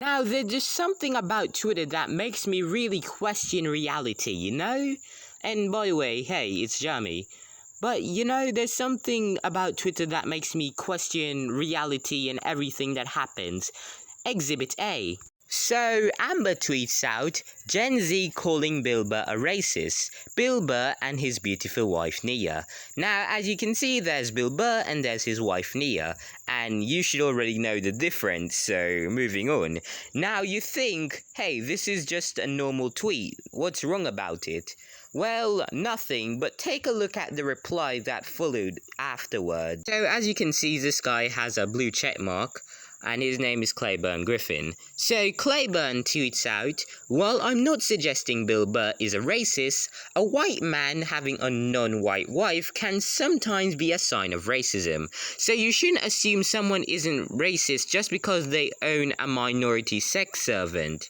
Now, there's just something about Twitter that makes me really question reality, you know? And by the way, hey, it's Jamie. But there's something about Twitter that makes me question reality and everything that happens. Exhibit A. So, Amber tweets out, Gen Z calling Bill Burr a racist. Bill Burr and his beautiful wife Nia. Now, as you can see, there's Bill Burr and there's his wife Nia. And you should already know the difference, so moving on. Now, you think, hey, this is just a normal tweet. What's wrong about it? Well, nothing, but take a look at the reply that followed afterward. So, as you can see, this guy has a blue check mark, and his name is Claiborne Griffin. So Claiborne tweets out, while I'm not suggesting Bill Burr is a racist, a white man having a non-white wife can sometimes be a sign of racism. So you shouldn't assume someone isn't racist just because they own a minority sex servant.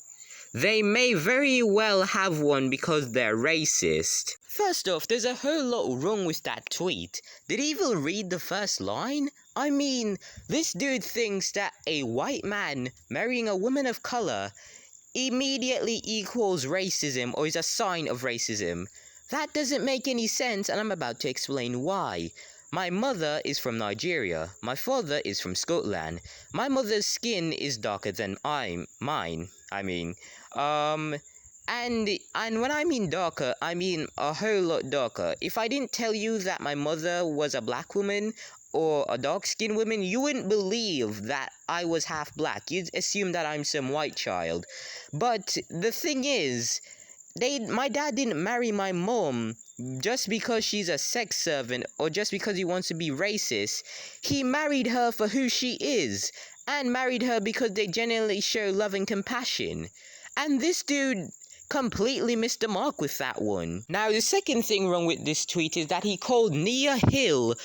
They may very well have one because they're racist. First off, there's a whole lot wrong with that tweet. Did he even read the first line? I mean, this dude thinks that a white man marrying a woman of color immediately equals racism or is a sign of racism. That doesn't make any sense, and I'm about to explain why. My mother is from Nigeria. My father is from Scotland. My mother's skin is darker than mine. And when I mean darker, I mean a whole lot darker. If I didn't tell you that my mother was a black woman or a dark-skinned woman, you wouldn't believe that I was half black. You'd assume that I'm some white child. But the thing is, my dad didn't marry my mom just because she's a sex servant or just because he wants to be racist. He married her for who she is, and married her because they genuinely show love and compassion. And this dude completely missed the mark with that one. Now, the second thing wrong with this tweet is that he called Nia Hill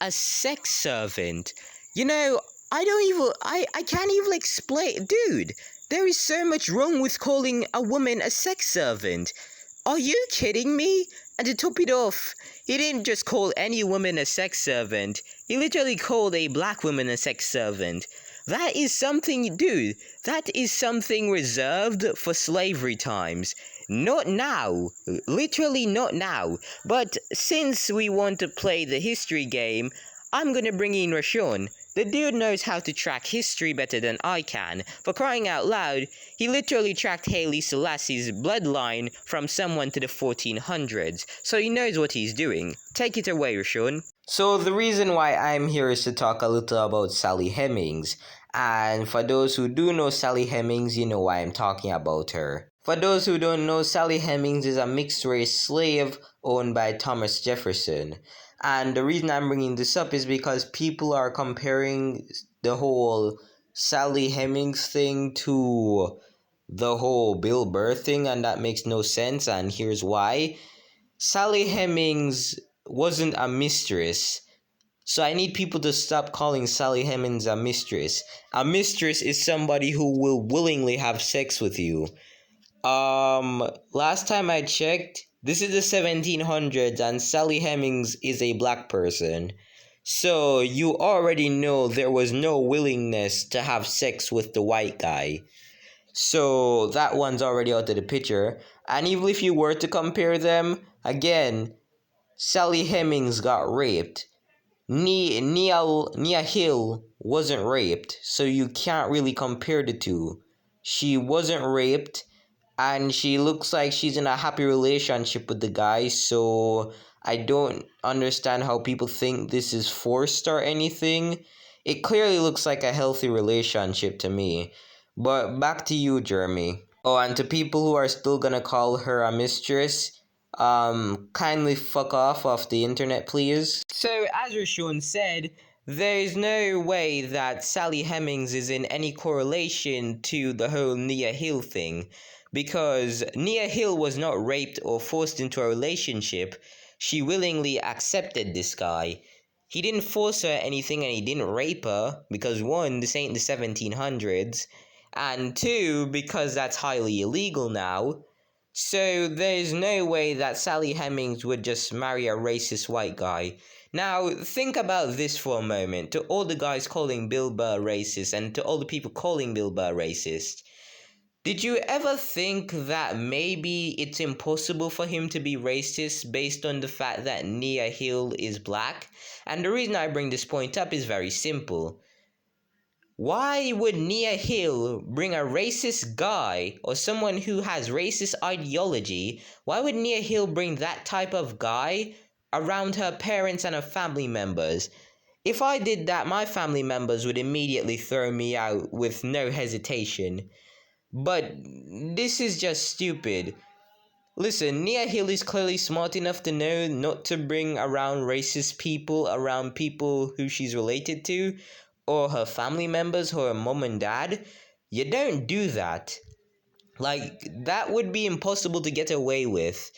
a sex servant. I can't even explain. Dude, there is so much wrong with calling a woman a sex servant. Are you kidding me? And to top it off, he didn't just call any woman a sex servant. He literally called a black woman a sex servant. That is something, dude, that is something reserved for slavery times. Not now. Literally not now. But since we want to play the history game, I'm gonna bring in Rashawn. The dude knows how to track history better than I can. For crying out loud, he literally tracked Haile Selassie's bloodline from someone to the 1400s, so he knows what he's doing. Take it away, Rashawn. So the reason why I'm here is to talk a little about Sally Hemings. And for those who do know Sally Hemings, you know why I'm talking about her. For those who don't know, Sally Hemings is a mixed-race slave owned by Thomas Jefferson. And the reason I'm bringing this up is because people are comparing the whole Sally Hemings thing to the whole Bill Burr thing, and that makes no sense, and here's why. Sally Hemings wasn't a mistress. So I need people to stop calling Sally Hemings a mistress. A mistress is somebody who will willingly have sex with you. Last time I checked, this is the 1700s and Sally Hemings is a black person. So you already know there was no willingness to have sex with the white guy. So that one's already out of the picture. And even if you were to compare them, again, Sally Hemings got raped. Nia Hill wasn't raped, so you can't really compare the two. She wasn't raped, and she looks like she's in a happy relationship with the guy, so I don't understand how people think this is forced or anything. It clearly looks like a healthy relationship to me. But back to you, Jeremy. Oh, and to people who are still gonna call her a mistress, kindly fuck off the internet, please. So, as Rashawn said, there is no way that Sally Hemings is in any correlation to the whole Nia Hill thing, because Nia Hill was not raped or forced into a relationship. She willingly accepted this guy. He didn't force her anything and he didn't rape her, because one, this ain't the 1700s, and two, because that's highly illegal now. So there's no way that Sally Hemings would just marry a racist white guy. Now, think about this for a moment. To all the guys calling Bill Burr racist and to all the people calling Bill Burr racist. Did you ever think that maybe it's impossible for him to be racist based on the fact that Nia Hill is black? And the reason I bring this point up is very simple. Why would Nia Hill bring a racist guy or someone who has racist ideology? Why would Nia Hill bring that type of guy around her parents and her family members? If I did that, my family members would immediately throw me out with no hesitation. But this is just stupid. Listen, Nia Hill is clearly smart enough to know not to bring around racist people around people who she's related to, or her family members, or her mom and dad. You don't do that. Like, that would be impossible to get away with.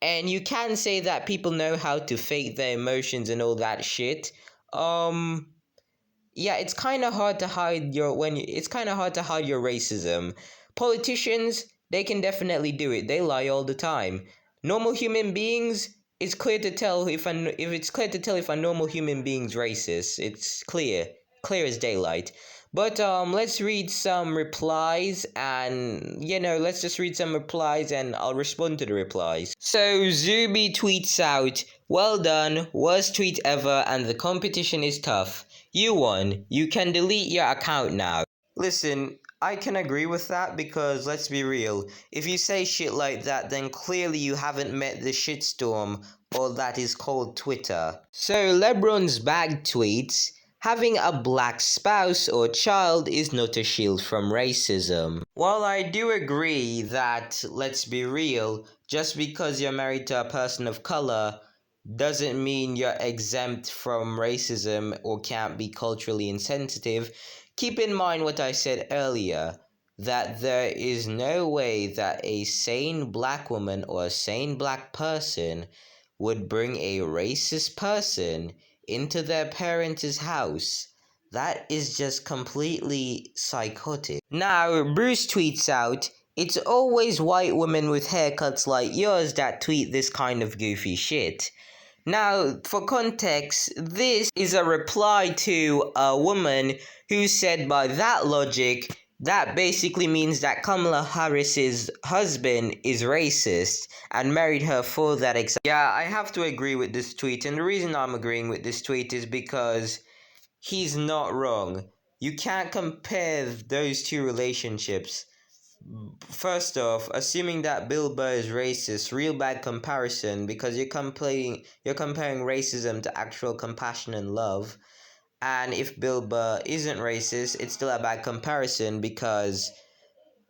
And you can say that people know how to fake their emotions and all that shit. Yeah, it's kind of hard to hide it's kind of hard to hide your racism. Politicians, they can definitely do it. They lie all the time. Normal human beings, it's clear to tell if a normal human being's racist. It's clear as daylight. But let's read some replies, and let's just read some replies and I'll respond to the replies. So Zuby tweets out, "Well done, worst tweet ever, and the competition is tough. You won. You can delete your account now." Listen, I can agree with that because let's be real. If you say shit like that, then clearly you haven't met the shitstorm, or that is called Twitter. So LeBron's bag tweets, "Having a black spouse or child is not a shield from racism." While I do agree that, let's be real, just because you're married to a person of color doesn't mean you're exempt from racism or can't be culturally insensitive. Keep in mind what I said earlier, that there is no way that a sane black woman or a sane black person would bring a racist person into their parents' house. That is just completely psychotic. Now, Bruce tweets out, "It's always white women with haircuts like yours that tweet this kind of goofy shit." Now, for context, this is a reply to a woman who said by that logic, that basically means that Kamala Harris's husband is racist and married her for that exact. Yeah, I have to agree with this tweet, and the reason I'm agreeing with this tweet is because he's not wrong. You can't compare those two relationships. First off, assuming that Bill Burr is racist, real bad comparison because you're comparing racism to actual compassion and love. And if Bill Burr isn't racist, it's still a bad comparison because,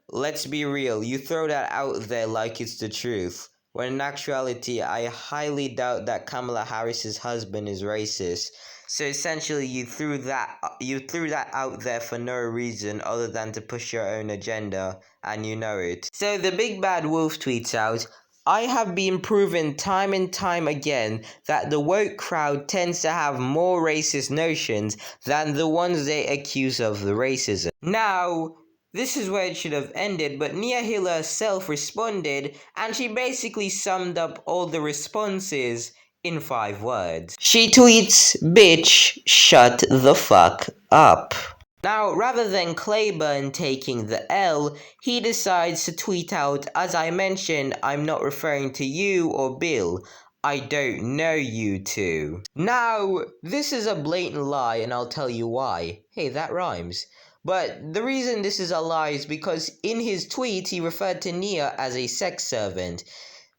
let's be real, you throw that out there like it's the truth. When in actuality, I highly doubt that Kamala Harris's husband is racist. So essentially, you threw that out there for no reason other than to push your own agenda, and you know it. So the big bad wolf tweets out, "I have been proven time and time again that the woke crowd tends to have more racist notions than the ones they accuse of the racism." Now, this is where it should have ended, but Nia Hill herself responded, and she basically summed up all the responses in 5 words. She tweets, "Bitch, shut the fuck up." Now, rather than Claiborne taking the L, he decides to tweet out, "As I mentioned, I'm not referring to you or Bill. I don't know you two." Now, this is a blatant lie, and I'll tell you why. Hey, that rhymes. But the reason this is a lie is because in his tweet, he referred to Nia as a sex servant,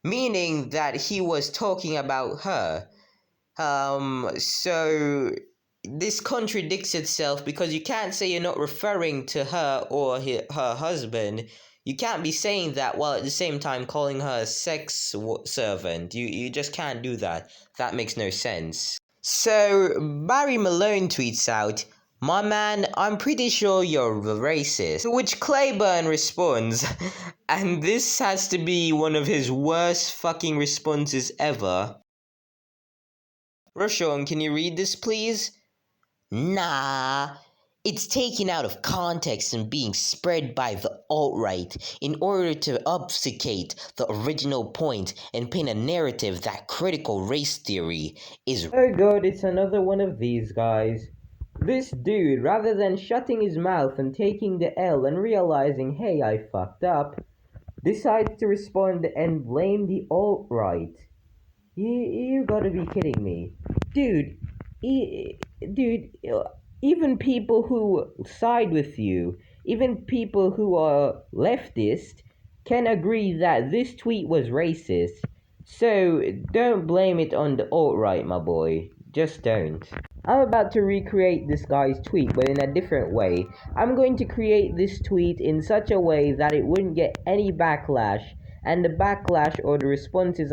meaning that he was talking about her. So this contradicts itself because you can't say you're not referring to her or her husband. You can't be saying that while at the same time calling her a sex servant. You just can't do that. That makes no sense. So Barry Malone tweets out, "My man, I'm pretty sure you're racist." To which Claiborne responds, and this has to be one of his worst fucking responses ever. Roshan, can you read this, please? "Nah, it's taken out of context and being spread by the alt-right in order to obfuscate the original point and paint a narrative that critical race theory is." Oh god, it's another one of these guys. This dude, rather than shutting his mouth and taking the L and realizing, hey, I fucked up, decides to respond and blame the alt-right. You gotta be kidding me. Dude, dude, even people who side with you, even people who are leftist, can agree that this tweet was racist. So don't blame it on the alt-right, my boy. Just don't. I'm about to recreate this guy's tweet, but in a different way. I'm going to create this tweet in such a way that it wouldn't get any backlash, and the backlash or the responses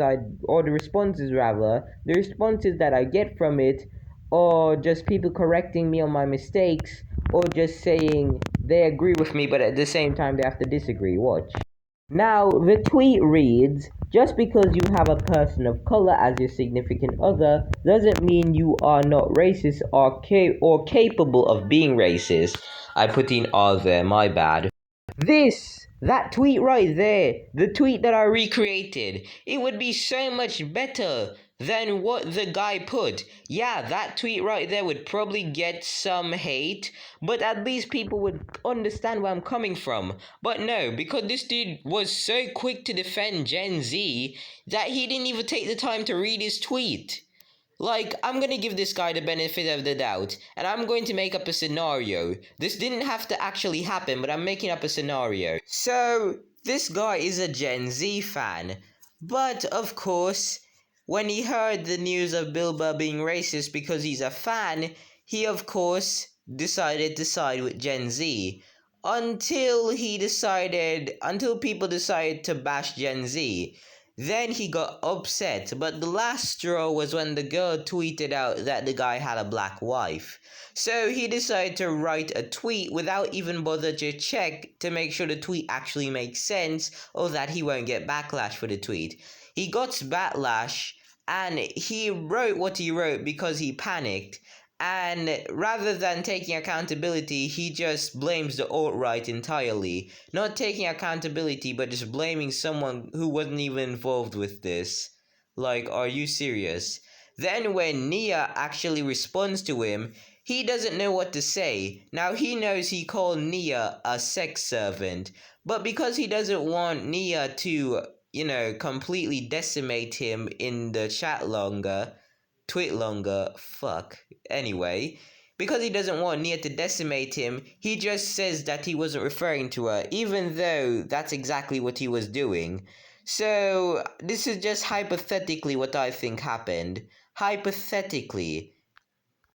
that I get from it, or just people correcting me on my mistakes, or just saying they agree with me but at the same time they have to disagree. Watch. Now, the tweet reads, just because you have a person of color as your significant other doesn't mean you are not racist or capable of being racist. I put in R there, my bad. That tweet right there, the tweet that I recreated, it would be so much better than what the guy put. Yeah, that tweet right there would probably get some hate, but at least people would understand where I'm coming from. But no, because this dude was so quick to defend Gen Z that he didn't even take the time to read his tweet. Like, I'm gonna give this guy the benefit of the doubt, and I'm going to make up a scenario. This didn't have to actually happen, but I'm making up a scenario. So, this guy is a Gen Z fan, but of course, when he heard the news of Bill Burr being racist because he's a fan, he of course decided to side with Gen Z. Until people decided to bash Gen Z. Then he got upset, but the last straw was when the girl tweeted out that the guy had a black wife. So he decided to write a tweet without even bother to check to make sure the tweet actually makes sense or that he won't get backlash for the tweet. He got backlash and he wrote what he wrote because he panicked. And rather than taking accountability, he just blames the alt-right entirely. Not taking accountability, but just blaming someone who wasn't even involved with this. Like, are you serious? Then when Nia actually responds to him, he doesn't know what to say. Now he knows he called Nia a sex servant, but because he doesn't want Nia to, completely decimate him in the tweet longer, Anyway, because he doesn't want Nia to decimate him, he just says that he wasn't referring to her, even though that's exactly what he was doing. So, this is just hypothetically what I think happened. Hypothetically.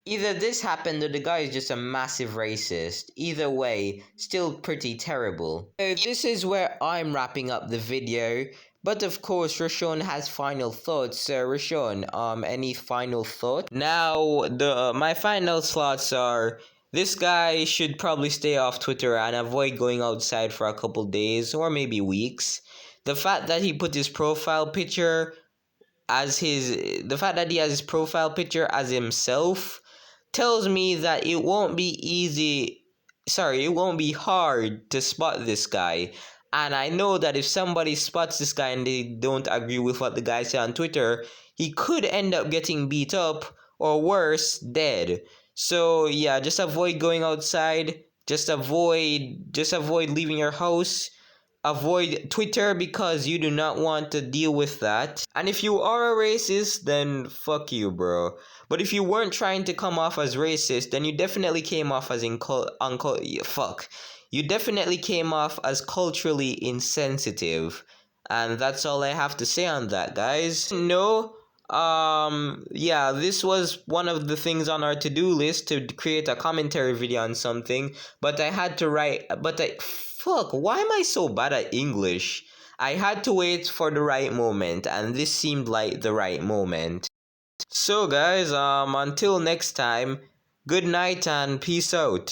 Either this happened or the guy is just a massive racist. Either way, still pretty terrible. So this is where I'm wrapping up the video. But of course, Rashawn has final thoughts. So Rashawn, any final thoughts? Now, my final thoughts are, this guy should probably stay off Twitter and avoid going outside for a couple days or maybe weeks. The fact that he put his profile picture the fact that he has his profile picture as himself tells me that it won't be hard to spot this guy. And I know that if somebody spots this guy and they don't agree with what the guy said on Twitter, he could end up getting beat up or worse, dead. So yeah, just avoid going outside, just avoid leaving your house. Avoid Twitter because you do not want to deal with that. And if you are a racist, then fuck you, bro. But if you weren't trying to come off as racist, then you definitely came off as You definitely came off as culturally insensitive. And that's all I have to say on that, guys. No, yeah, this was one of the things on our to-do list to create a commentary video on something, but why am I so bad at English? I had to wait for the right moment, and this seemed like the right moment. So guys, until next time, good night and peace out.